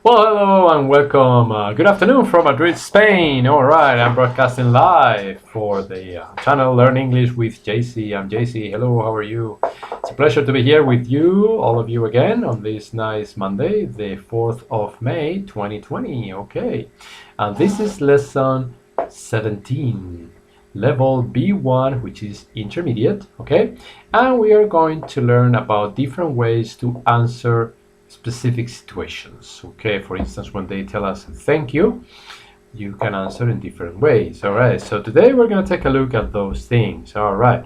Well, hello and welcome. Good afternoon from Madrid, Spain. All right, I'm broadcasting live for the channel Learn English with JC. I'm JC. Hello, how are you? It's a pleasure to be here with you, all of you again, on this nice Monday, the 4th of May, 2020. Okay, and this is lesson 17, level B1, which is intermediate. Okay, and we are going to learn about different ways to answer specific situations. Okay, for instance, when they tell us thank you, you can answer in different ways. All right, so today we're going to take a look at those things. All right,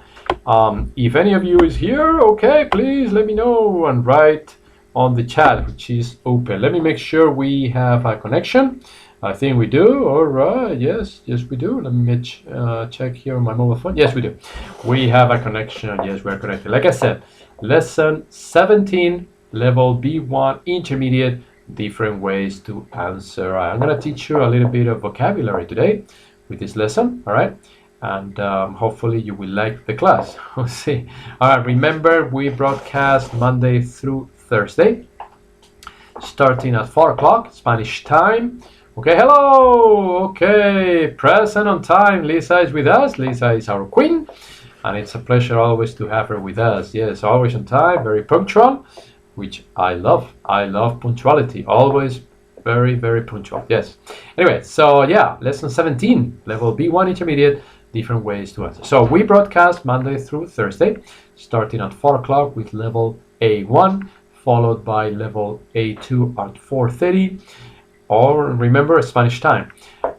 if any of you is here, okay, please let me know and write on the chat, which is open. Let me make sure we have a connection. I think we do. All right, yes we do. Let me check here on my mobile phone. Yes, we do. We have a connection. Yes, we're connected. Like I said, lesson 17, level B1 intermediate, different ways to answer. I'm going to teach you a little bit of vocabulary today with this lesson, all right? And hopefully you will like the class. We'll see. All right, remember we broadcast Monday through Thursday, starting at 4 o'clock Spanish time. Okay, hello. Okay, present on time. Lisa is with us. Lisa is our queen, and it's a pleasure always to have her with us. Yes, always on time, very punctual, which I love. I love punctuality. Always very, very punctual. Yes. Anyway, so yeah, lesson 17, level B1 intermediate, different ways to answer. So we broadcast Monday through Thursday, starting at 4 o'clock with level A1, followed by level A2 at 4:30. Or remember Spanish time.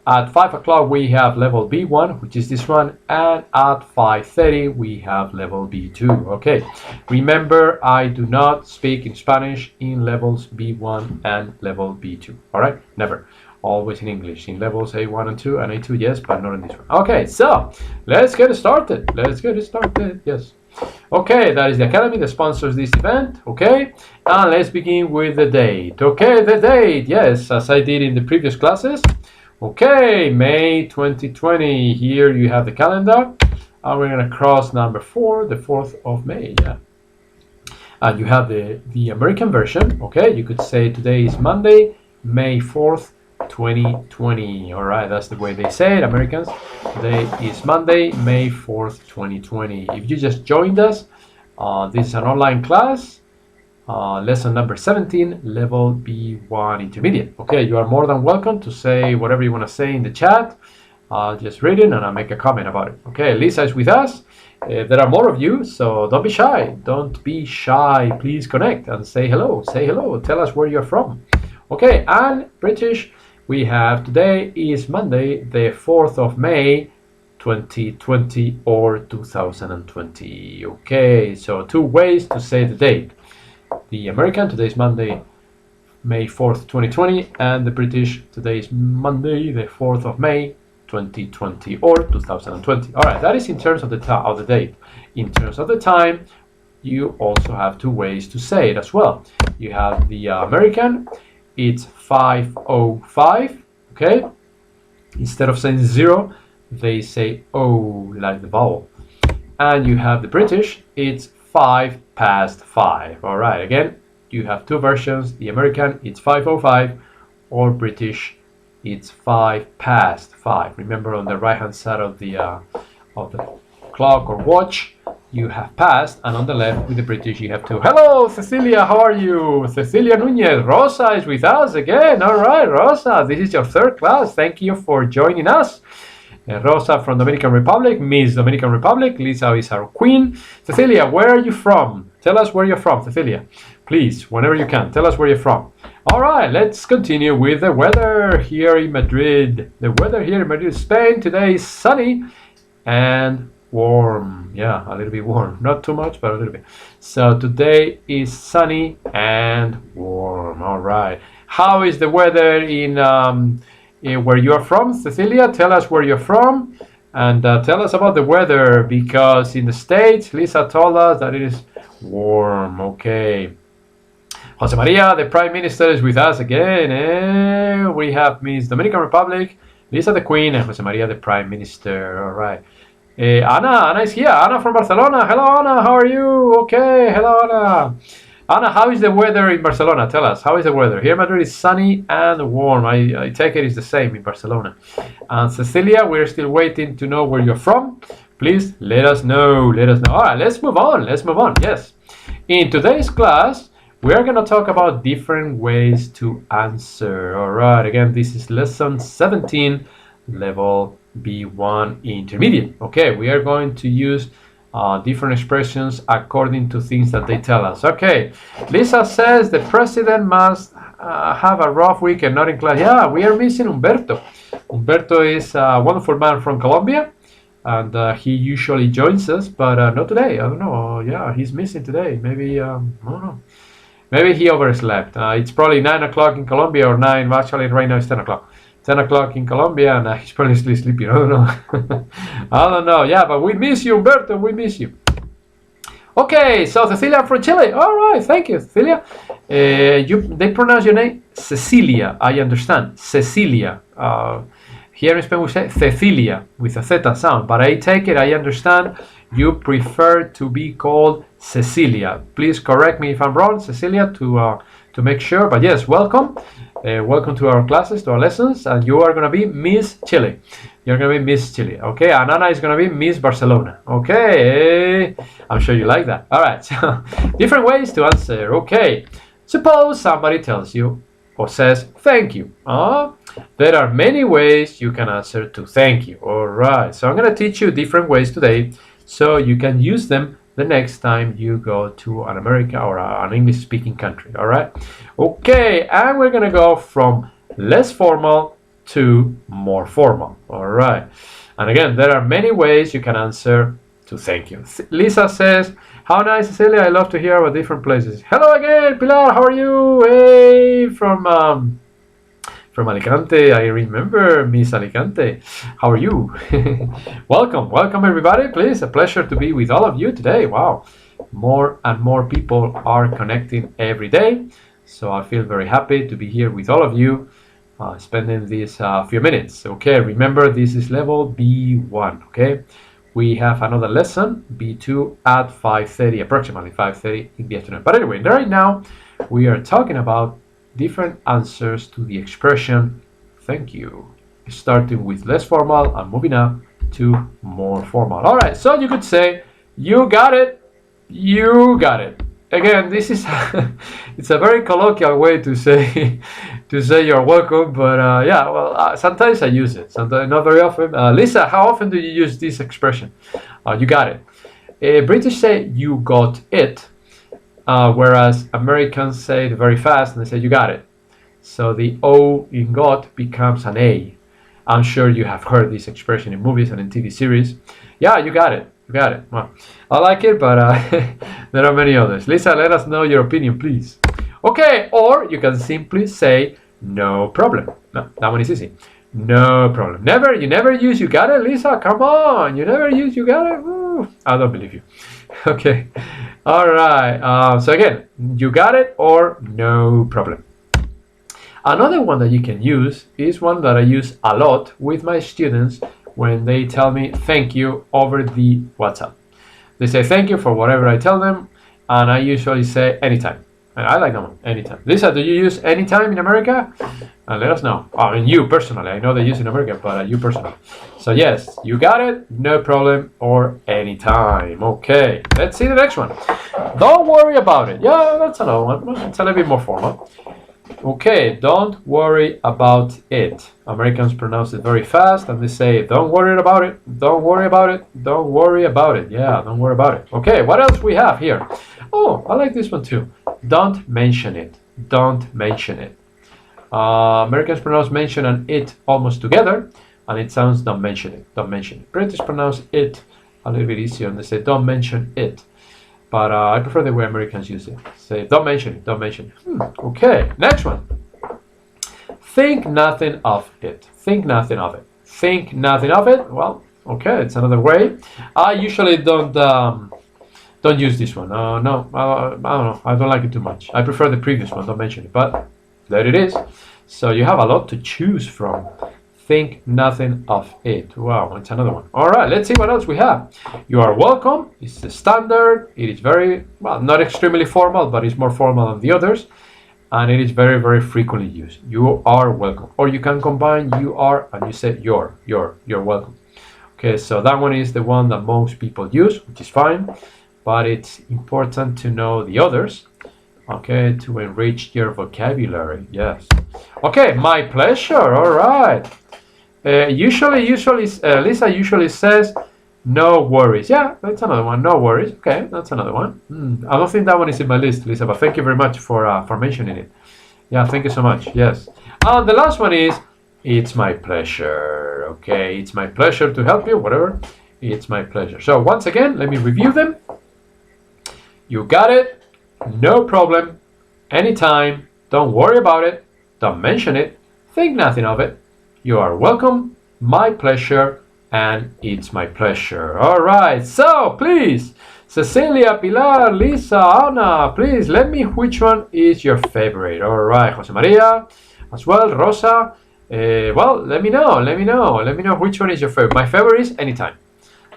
At 5 o'clock we have level B1, which is this one, and at 5:30 we have level B2. Okay, remember I do not speak in Spanish in levels B1 and level B2. All right, never. Always in English in levels A1 and 2 and A2, yes, but not in this one. Okay, so let's get started. Yes. Okay, that is the Academy that sponsors this event. Okay, and let's begin with the date. Okay, the date, yes, as I did in the previous classes. Okay, May 2020. Here you have the calendar, and we're gonna cross number 4, the 4th of May. Yeah, and you have the American version. Okay, you could say today is Monday, May 4th, 2020. All right, that's the way they say it, Americans. Today is Monday, May 4th, 2020. If you just joined us, this is an online class, lesson number 17, level B1 intermediate. Okay, you are more than welcome to say whatever you want to say in the chat. I'll just read it and I'll make a comment about it. Okay, Lisa is with us. There are more of you, so don't be shy. Don't be shy. Please connect and say hello. Say hello. Tell us where you're from. Okay, and British, we have today is Monday, the 4th of May, 2020 or 2020. Okay, so two ways to say the date. The American, today is Monday, May 4th, 2020, and the British, today is Monday, the 4th of May, 2020 or 2020. All right, that is in terms of the date. In terms of the time, you also have two ways to say it as well. You have the American, it's 5:05, okay? Instead of saying 0, they say O, like the vowel. And you have the British, it's 5:05. All right, again, you have two versions. The American, it's 5:05, or British, it's 5:05. Remember, on the right-hand side of the clock or watch, you have past, and on the left with the British you have to. Hello, Cecilia, how are you? Cecilia Nunez. Rosa is with us again. All right, Rosa, this is your third class. Thank you for joining us. Rosa from Dominican Republic, Miss Dominican Republic. Lisa is our queen. Cecilia, where are you from? Tell us where you're from, Cecilia. Please, whenever you can, tell us where you're from. All right, let's continue with the weather here in Madrid. The weather here in Madrid, Spain, today is sunny and warm. Yeah, a little bit warm. Not too much, but a little bit. So today is sunny and warm. All right. How is the weather in where you are from, Cecilia? Tell us where you're from and tell us about the weather, because in the States, Lisa told us that it is warm. Okay. Jose Maria, the Prime Minister, is with us again. We have Miss Dominican Republic, Lisa the Queen, and Jose Maria, the Prime Minister. All right. Ana is here. Ana from Barcelona. Hello, Ana. How are you? Okay. Hello, Ana. Anna, how is the weather in Barcelona? Tell us, how is the weather? Here in Madrid is sunny and warm. I take it it's the same in Barcelona. And Cecilia, we're still waiting to know where you're from. Please let us know. Let us know. All right, let's move on. Let's move on. Yes. In today's class, we are going to talk about different ways to answer. All right. Again, this is lesson 17, level B1 intermediate. Okay, we are going to use different expressions according to things that they tell us. Okay, Lisa says the president must have a rough weekend, not in class. Yeah, we are missing Humberto. Humberto is a wonderful man from Colombia, and he usually joins us, but not today. I don't know. Yeah, he's missing today. Maybe, I don't know. Maybe he overslept. It's probably 9 o'clock in Colombia, or 9, actually right now it's 10 o'clock. 10 o'clock in Colombia, and he's probably still sleeping. I don't know. I don't know. Yeah, but we miss you, Humberto. We miss you. Okay, so Cecilia from Chile. All right, thank you, Cecilia. They pronounce your name Cecilia. I understand. Cecilia. Here in Spain we say Cecilia with a theta sound, but I take it, I understand you prefer to be called Cecilia. Please correct me if I'm wrong, Cecilia, to make sure. But yes, welcome. Welcome to our classes, to our lessons, and you are going to be Miss Chile. You're going to be Miss Chile, okay? And Anna is going to be Miss Barcelona, okay? I'm sure you like that. All right, so different ways to answer, okay? Suppose somebody tells you or says thank you. There are many ways you can answer to thank you. All right, so I'm going to teach you different ways today so you can use them the next time you go to an America or an English-speaking country, all right? Okay, and we're gonna go from less formal to more formal, all right? And again, there are many ways you can answer to thank you. Lisa says, how nice, Cecilia, I love to hear about different places. Hello again, Pilar, how are you? Hey, from Alicante, I remember Miss Alicante. How are you? Welcome everybody, please. A pleasure to be with all of you today. Wow, more and more people are connecting every day. So I feel very happy to be here with all of you, spending these few minutes. Okay, remember this is level B1, okay? We have another lesson, B2, at 5:30, approximately 5:30 in the afternoon. But anyway, right now we are talking about different answers to the expression thank you, starting with less formal and moving up to more formal. All right, so you could say you got it, you got it. Again, this is it's a very colloquial way to say you're welcome, but yeah, well, sometimes I use it, sometimes not very often. Lisa, how often do you use this expression? You got it. British say you got it. Whereas Americans say it very fast and they say you got it. So the O in got becomes an A. I'm sure you have heard this expression in movies and in TV series. Yeah, you got it. You got it. Well, I like it, but there are many others. Lisa, let us know your opinion, please. Okay, or you can simply say no problem. No, that one is easy. No problem. You never use you got it, Lisa? Come on. You never use you got it? Ooh, I don't believe you. Okay. All right. So again, you got it or no problem. Another one that you can use is one that I use a lot with my students when they tell me thank you over the WhatsApp. They say thank you for whatever I tell them, and I usually say anytime. And I like that one, anytime. Lisa, do you use anytime in America? Let us know. I mean, you personally. I know they use in America, but you personally. So yes, you got it, no problem, or anytime. Okay, let's see the next one. Don't worry about it. Yeah, that's another one. It's a little bit more formal. Okay, don't worry about it. Americans pronounce it very fast and they say, don't worry about it, don't worry about it, don't worry about it. Yeah, don't worry about it. Okay, what else we have here? Oh, I like this one too. Don't mention it. Don't mention it. Americans pronounce mention and it almost together, and it sounds don't mention it, don't mention it. British pronounce it a little bit easier and they say don't mention it. But I prefer the way Americans use it. Say don't mention it, don't mention it. Okay, next one. Think nothing of it. Think nothing of it. Think nothing of it. Well, okay, it's another way. I usually don't use this one. No, I don't know. I don't like it too much. I prefer the previous one. Don't mention it. But there it is. So you have a lot to choose from. think nothing of it. Wow, it's another one. All right, let's see what else we have. You are welcome. It's the standard. It is very, well, not extremely formal, but it's more formal than the others. And it is very, very frequently used. You are welcome. Or you can combine you are and you say you're welcome. Okay, so that one is the one that most people use, which is fine. But it's important to know the others. Okay, to enrich your vocabulary. Yes. Okay, my pleasure. All right. Usually, Lisa usually says, no worries. Yeah, that's another one. No worries. Okay, that's another one. I don't think that one is in my list, Lisa, but thank you very much for mentioning it. Yeah, thank you so much. Yes. And the last one is, it's my pleasure. Okay, it's my pleasure to help you, whatever. It's my pleasure. So once again, let me review them. You got it. No problem. Anytime. Don't worry about it. Don't mention it. Think nothing of it. You are welcome. My pleasure. And it's my pleasure. All right. So please, Cecilia, Pilar, Lisa, Ana, please let me which one is your favorite. All right. Jose Maria as well. Rosa. Well, let me know. Let me know which one is your favorite. My favorite is anytime.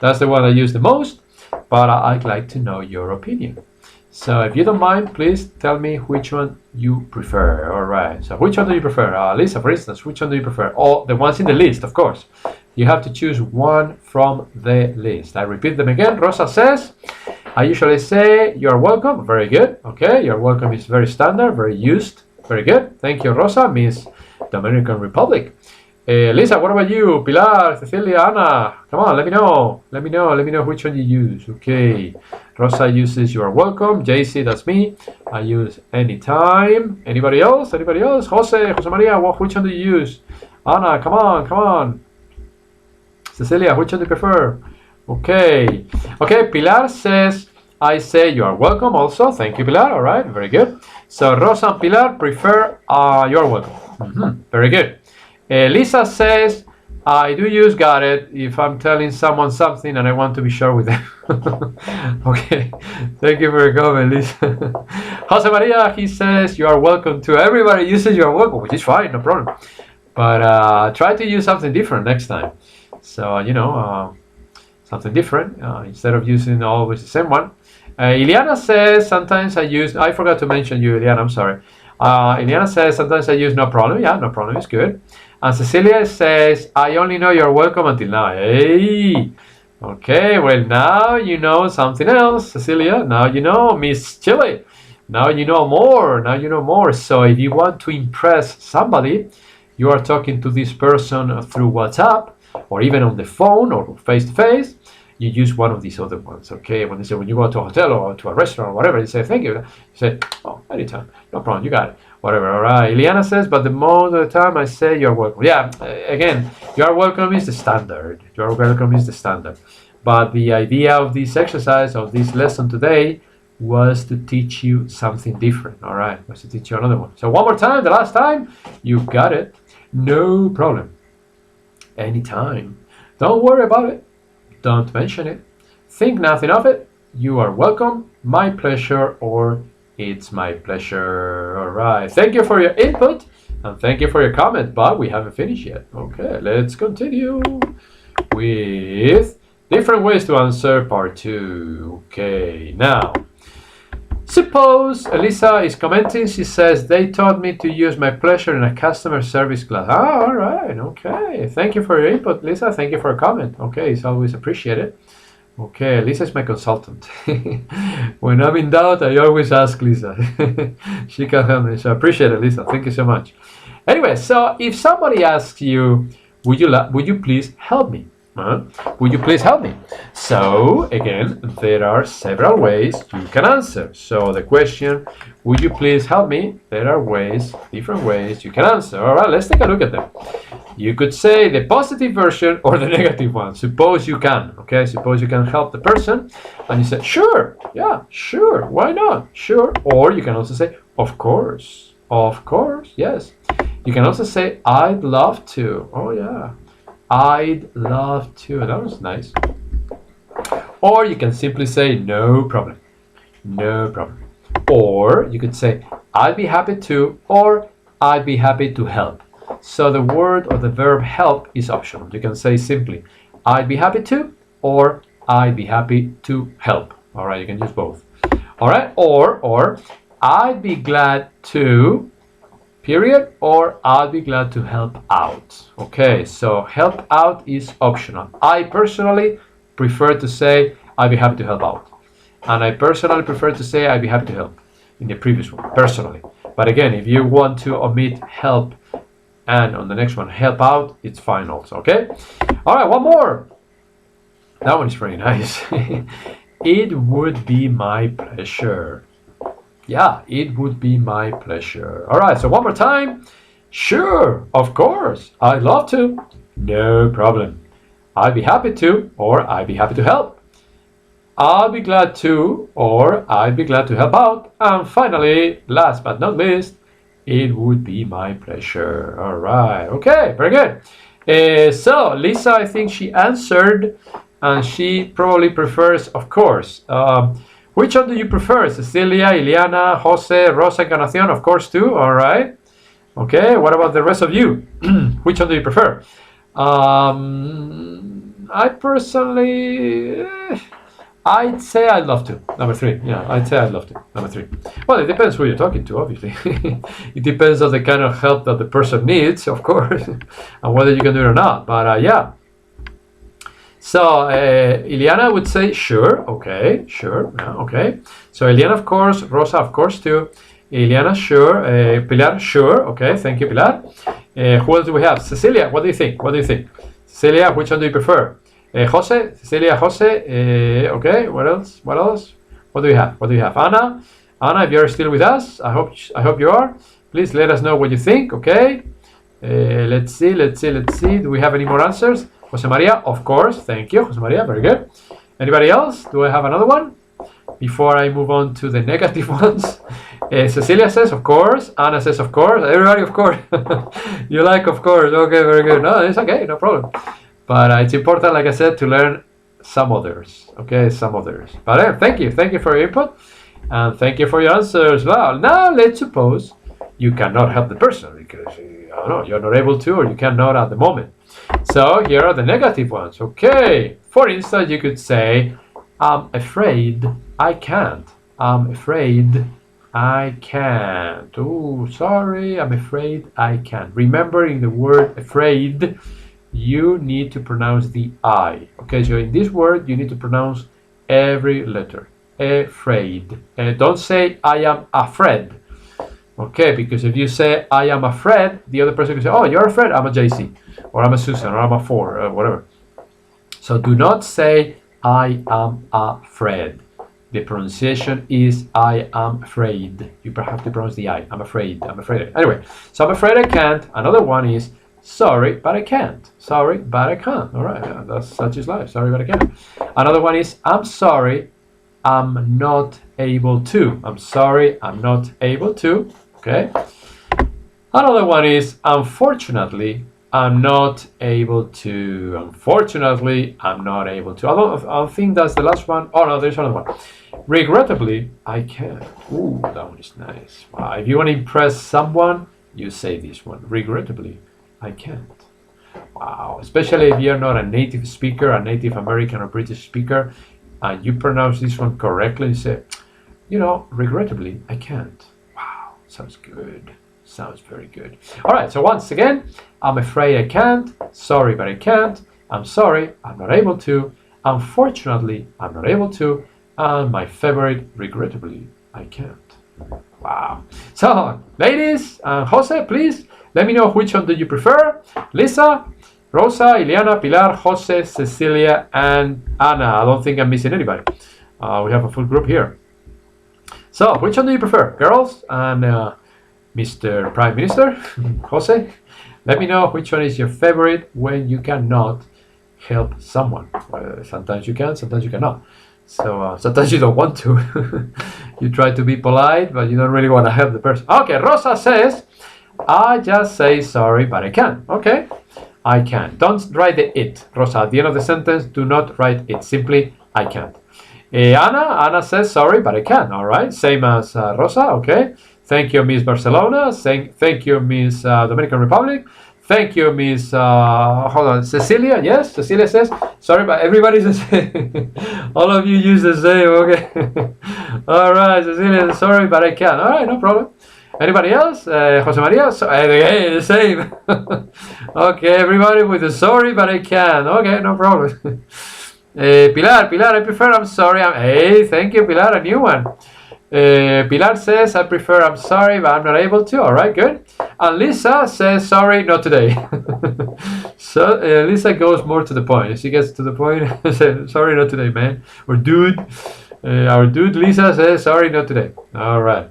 That's the one I use the most. But I'd like to know your opinion. So if you don't mind, please tell me which one you prefer. All right. So which one do you prefer? Lisa, for instance, which one do you prefer? All the ones in the list, of course. You have to choose one from the list. I repeat them again. Rosa says, I usually say, you're welcome. Very good. Okay. You're welcome is very standard, very used. Very good. Thank you, Rosa, Miss Dominican Republic. Lisa, what about you? Pilar, Cecilia, Ana, come on, let me know. Let me know which one you use. Okay. Rosa uses you are welcome. JC, that's me. I use anytime. Anybody else? Jose Maria, which one do you use? Ana, come on. Cecilia, which one do you prefer? Okay. Pilar says, I say you are welcome also. Thank you, Pilar. All right, very good. So Rosa and Pilar prefer you are welcome. Very good. Lisa says, I do use got it if I'm telling someone something and I want to be sure with them. Okay, thank you for your comment, Lisa. Jose Maria, he says, you are welcome to. Everybody uses you are welcome, which is fine, no problem. But try to use something different next time. So, something different instead of using always the same one. Ileana says, sometimes I forgot to mention you, Ileana, I'm sorry. Ileana says, sometimes I use no problem. Yeah, no problem is good. And Cecilia says, I only know you're welcome until now. Hey! Okay, well, now you know something else, Cecilia. Now you know Miss Chile. Now you know more. So if you want to impress somebody, you are talking to this person through WhatsApp or even on the phone or face-to-face, you use one of these other ones, okay? When you go to a hotel or to a restaurant or whatever, you say, thank you. You say, oh, anytime. No problem, you got it. Whatever, all right. Ileana says, but the most of the time I say you're welcome. Yeah, again, you're welcome is the standard. You're welcome is the standard. But the idea of this exercise, of this lesson today, was to teach you something different, all right? Was to teach you another one. So one more time, the last time, you got it. No problem. Anytime. Don't worry about it. Don't mention it. Think nothing of it. You are welcome. My pleasure, or it's my pleasure. All right. Thank you for your input and thank you for your comment, but we haven't finished yet. Okay, let's continue with different ways to answer part 2. Okay, now, suppose Elisa is commenting. She says, they taught me to use my pleasure in a customer service class. Ah, all right. Okay. Thank you for your input, Lisa. Thank you for a comment. Okay, it's always appreciated. Okay, Lisa is my consultant. When I'm in doubt, I always ask Lisa. She can help me. So I appreciate it, Lisa. Thank you so much. Anyway, so if somebody asks you, would you please help me? Would you please help me? So again, there are several ways you can answer. So the question, would you please help me? There are different ways you can answer. All right, let's take a look at them. You could say the positive version or the negative one. Suppose you can, okay? Suppose you can help the person and you say, sure, yeah, sure, why not? Sure. Or you can also say, of course, yes. You can also say, I'd love to. Oh yeah. I'd love to. That was nice. Or you can simply say, no problem. No problem. Or you could say, I'd be happy to, or I'd be happy to help. So the word or the verb help is optional. You can say simply, I'd be happy to, or I'd be happy to help. All right, you can use both. All right, or I'd be glad to, period, or I'd be glad to help out. Okay, so help out is optional. I personally prefer to say I'd be happy to help out. And I personally prefer to say I'd be happy to help in the previous one, personally. But again, if you want to omit help and on the next one help out, it's fine also, okay? All right, one more. That one is pretty nice. It would be my pleasure. Yeah, it would be my pleasure. All right, so one more time. Sure, of course, I'd love to. No problem. I'd be happy to, or I'd be happy to help. I'll be glad to, or I'd be glad to help out. And finally, last but not least, it would be my pleasure. All right, okay, very good. So Lisa, I think she answered, and she probably prefers, of course. Which one do you prefer? Cecilia, Ileana, Jose, Rosa, Encarnacion, of course, too. All right. Okay, what about the rest of you? Which one do you prefer? I personally, I'd say I'd love to. Number 3. Yeah, I'd say I'd love to. Number 3. Well, it depends who you're talking to, obviously. It depends on the kind of help that the person needs, of course, and whether you can do it or not. But yeah. So Ileana would say sure. Okay, sure. Yeah, okay. So Ileana, of course. Rosa, of course, too. Ileana, sure. Pilar, sure. Okay, thank you, Pilar. Who else do we have? Cecilia, what do you think? What do you think? Cecilia, which one do you prefer? Jose, Cecilia, Jose. Okay, what else? What else? What do you have? What do you have? Anna, Anna, if you're still with us, I hope you are. Please let us know what you think. Okay. Let's see. Do we have any more answers? Jose Maria, of course. Thank you, Jose Maria. Very good. Anybody else? Do I have another one? Before I move on to the negative ones. Cecilia says, of course. Anna says, of course. Everybody, of course. You like, of course. Okay, very good. No, it's okay. No problem. But it's important, like I said, to learn some others. Okay, some others. But thank you. Thank you for your input. And thank you for your answers. Well, now let's suppose you cannot help the person because I don't know, you're not able to, or you cannot at the moment. So here are the negative ones. Okay. For instance, you could say, I'm afraid I can't. I'm afraid I can't. Oh, sorry. I'm afraid I can't. Remember, in the word afraid, you need to pronounce the I. Okay, so in this word, you need to pronounce every letter. Afraid. Don't say, I am afraid. Okay, because if you say, I am afraid, the other person can say, oh, you're afraid? I'm a JC, or I'm a Susan, or I'm a 4, whatever. So do not say, I am afraid. The pronunciation is, I am afraid. You have to pronounce the I. I'm afraid. I'm afraid. Anyway, so I'm afraid I can't. Another one is, sorry, but I can't. Sorry, but I can't. All right, yeah, that's such is life. Sorry, but I can't. Another one is, I'm sorry, I'm not able to. I'm sorry, I'm not able to. Okay. Another one is, unfortunately, I'm not able to. Unfortunately, I'm not able to. I think that's the last one. Oh no, there's another one. Regrettably, I can't. Ooh, that one is nice. Wow. If you want to impress someone, you say this one. Regrettably, I can't. Wow. Especially if you're not a native speaker, a Native American or British speaker, and you pronounce this one correctly, you say, you know, regrettably, I can't. Wow. Sounds good. Sounds very good. All right, so once again, I'm afraid I can't. Sorry, but I can't. I'm sorry, I'm not able to. Unfortunately, I'm not able to. And my favorite, regrettably, I can't. Wow. So, ladies and Jose, please let me know which one do you prefer. Lisa, Rosa, Ileana, Pilar, Jose, Cecilia, and Anna. I don't think I'm missing anybody. We have a full group here. So, which one do you prefer, girls and Mr. Prime Minister, Jose? Let me know which one is your favorite when you cannot help someone. Sometimes you can, sometimes you cannot. So sometimes you don't want to. You try to be polite, but you don't really want to help the person. Okay, Rosa says, I just say sorry, but I can. Okay, I can. Don't write the it, Rosa. At the end of the sentence, do not write it. Simply, I can't. Anna says sorry, but I can. All right, same as Rosa. Okay. Thank you, Miss Barcelona. Thank you, Miss Dominican Republic. Thank you, Miss. Hold on, Cecilia. Yes, Cecilia says sorry, but everybody's the same. All of you use the same. Okay. All right, Cecilia. Sorry, but I can. All right, no problem. Anybody else? Jose Maria. Hey, the same. Okay, everybody with the sorry, but I can. Okay, no problem. Pilar, I prefer I'm sorry. Hey, thank you, Pilar. A new one. Pilar says, I prefer I'm sorry, but I'm not able to. All right, good. And Lisa says, sorry, not today. So Lisa goes more to the point. She gets to the point, says, sorry, not today, man. Or dude. Our dude Lisa says, sorry, not today. All right.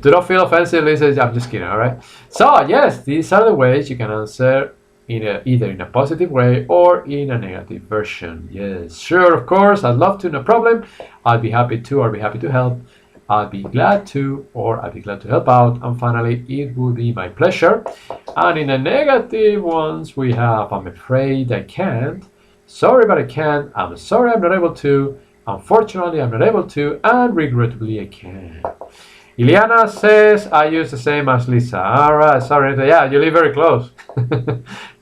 Do not feel offensive, Lisa. I'm just kidding, all right? So, yes, these are the ways you can answer either in a positive way or in a negative version. Yes, sure, of course, I'd love to, no problem. I'll be happy to, or be happy to help. I'll be glad to, or I'll be glad to help out. And finally, it will be my pleasure. And in the negative ones, we have, I'm afraid I can't. Sorry, but I can't. I'm sorry, I'm not able to. Unfortunately, I'm not able to. And regrettably, I can't. Ileana says, I use the same as Lisa. All right, sorry. Yeah, you live very close.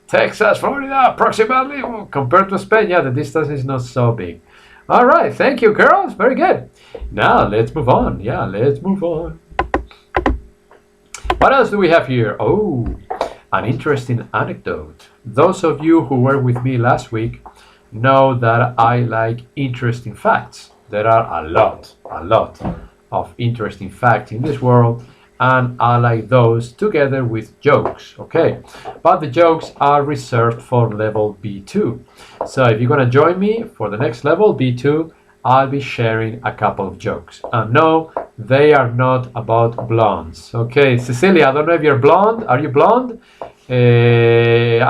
Texas, Florida, approximately. Well, compared to Spain, yeah, the distance is not so big. All right, thank you, girls. Very good. Now, let's move on. Yeah, let's move on. What else do we have here? Oh, an interesting anecdote. Those of you who were with me last week know that I like interesting facts. There are a lot of interesting facts in this world, and I like those together with jokes, okay? But the jokes are reserved for level B2. So if you're gonna join me for the next level, B2, I'll be sharing a couple of jokes. And no, they are not about blondes. Okay, Cecilia, I don't know if you're blonde. Are you blonde? Anna,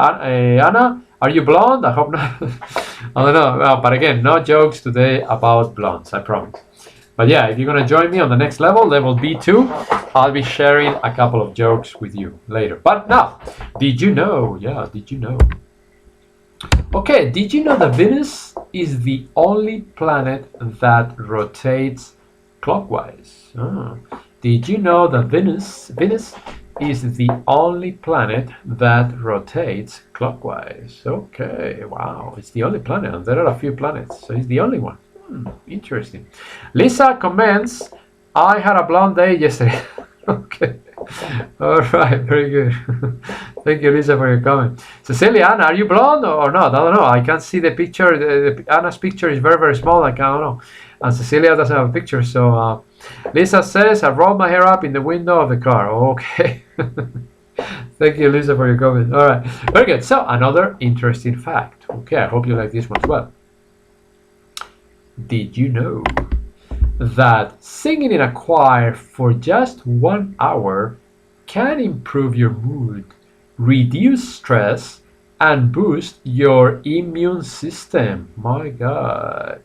are you blonde? I hope not. I don't know. Well, but again, no jokes today about blondes, I promise. But yeah, if you're going to join me on the next level, level B2, I'll be sharing a couple of jokes with you later. But now, did you know? Yeah, did you know? Okay, did you know that Venus is the only planet that rotates clockwise? Did you know that Venus is the only planet that rotates clockwise? Okay, wow, it's the only planet, and there are a few planets, so it's the only one. Interesting. Lisa comments, I had a blonde day yesterday. Okay. All right, very good. Thank you, Lisa, for your comment. Cecilia, Anna, are you blonde or not? I don't know. I can't see the picture. Anna's picture is very, very small. I don't know. And Cecilia doesn't have a picture. So Lisa says, I rolled my hair up in the window of the car. Okay. Thank you, Lisa, for your comment. All right. Very good. So another interesting fact. Okay, I hope you like this one as well. Did you know that singing in a choir for just 1 hour can improve your mood, reduce stress, and boost your immune system? My God.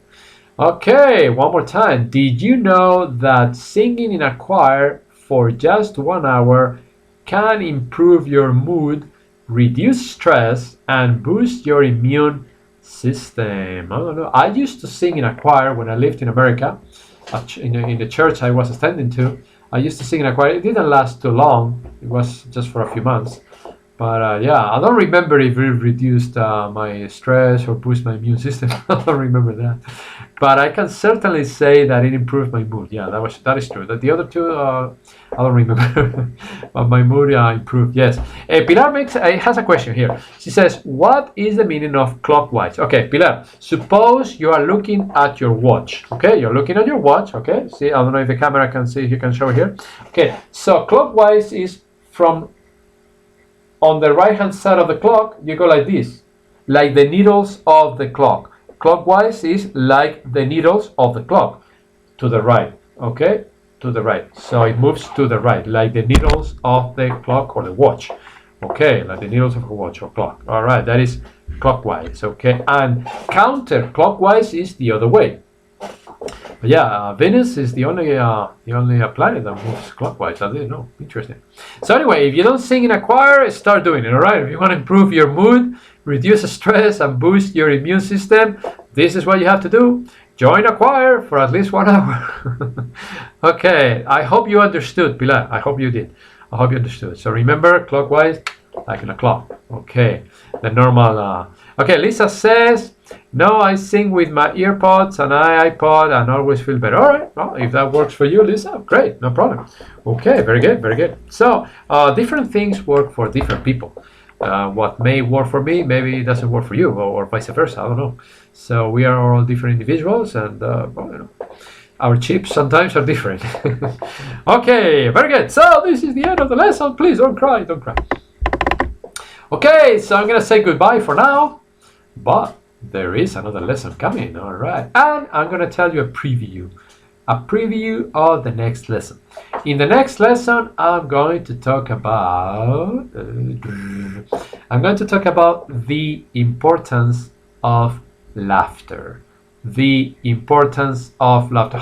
Okay, one more time. Did you know that singing in a choir for just 1 hour can improve your mood, reduce stress, and boost your immune system? I don't know. I used to sing in a choir when I lived in America, in the church I was attending to. I used to sing in a choir. It didn't last too long. It was just for a few months. But yeah, I don't remember if it reduced my stress or boosted my immune system. I don't remember that. But I can certainly say that it improved my mood. Yeah, that is true. The other two, I don't remember. But my mood improved, yes. Pilar has a question here. She says, what is the meaning of clockwise? Okay, Pilar, suppose you are looking at your watch. Okay, you're looking at your watch. Okay, see, I don't know if the camera can see, you can show here. Okay, so clockwise is from on the right hand side of the clock, you go like this, like the needles of the clock. Clockwise is like the needles of the clock, to the right, okay, to the right. So it moves to the right, like the needles of the clock or the watch, okay, like the needles of a watch or clock. All right, that is clockwise, okay. And counterclockwise is the other way. But yeah, Venus is the only planet that moves clockwise. I didn't know. Interesting. So anyway, if you don't sing in a choir, start doing it. All right. If you want to improve your mood, reduce stress, and boost your immune system, this is what you have to do. Join a choir for at least 1 hour. Okay. I hope you understood, Pilar. I hope you did. I hope you understood. So remember, clockwise, like in a clock. Okay, the normal. Okay, Lisa says, no, I sing with my earpods and iPod and always feel better. All right, well, if that works for you, Lisa, great, no problem. Okay, very good, very good. So different things work for different people. What may work for me, maybe it doesn't work for you, or vice versa, I don't know. So we are all different individuals, and well, you know, our chips sometimes are different. Okay, very good. So this is the end of the lesson. Please don't cry, don't cry. Okay, so I'm gonna say goodbye for now, but there is another lesson coming, all right. And I'm gonna tell you a preview of the next lesson. In the next lesson, I'm going to talk about the importance of laughter. The importance of laughter.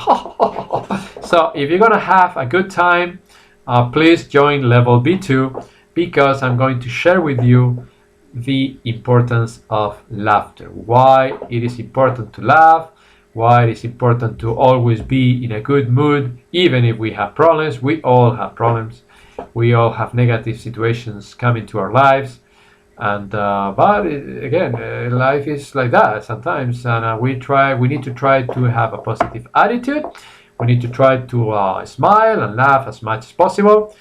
So if you're gonna have a good time, please join level B2, because I'm going to share with you the importance of laughter. Why it is important to laugh, why it is important to always be in a good mood, even if we have problems. We all have problems. We all have negative situations come into our lives. And but again, life is like that sometimes, and we need to try to have a positive attitude. We need to try to smile and laugh as much as possible,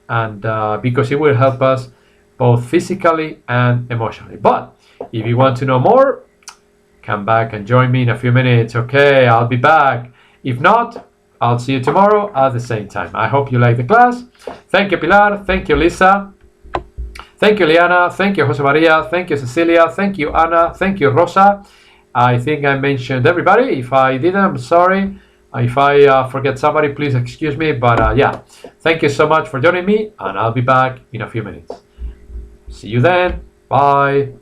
and because it will help us both physically and emotionally. But if you want to know more, come back and join me in a few minutes. Okay, I'll be back. If not, I'll see you tomorrow at the same time. I hope you like the class. Thank you, Pilar. Thank you, Lisa. Thank you, Liana. Thank you, Jose Maria. Thank you, Cecilia. Thank you, Ana. Thank you, Rosa. I think I mentioned everybody. If I didn't, I'm sorry. If I forget somebody, please excuse me. But yeah, thank you so much for joining me, and I'll be back in a few minutes. See you then. Bye.